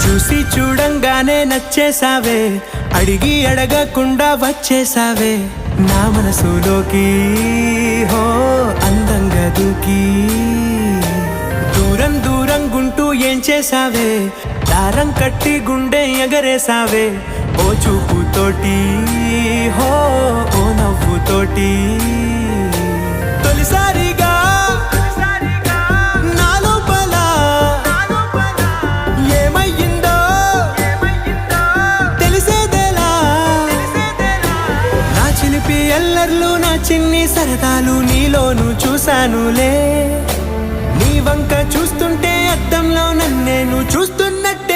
చూసి చూడంగానే నచ్చేసావే, అడిగి అడగకుండా వచ్చేసావే నా మనసులోకి. హో అందంగా దూకి దూరం దూరం గుంటూ ఏం చేసావే, దారం కట్టి గుండె ఎగరేసావే ఓ చూపుతోటి. హో ఓ నవ్వుతోటి తొలిసారిగా నా లోపల ఏమయ్యిందో తెలిసేదేలా. నా చిలిపి ఎల్లర్లు నా చిన్ని సరదాలు నీలోను చూశానులే. నీ వంక చూస్తుంటే అద్దంలో నన్నేను చూస్తున్నట్టు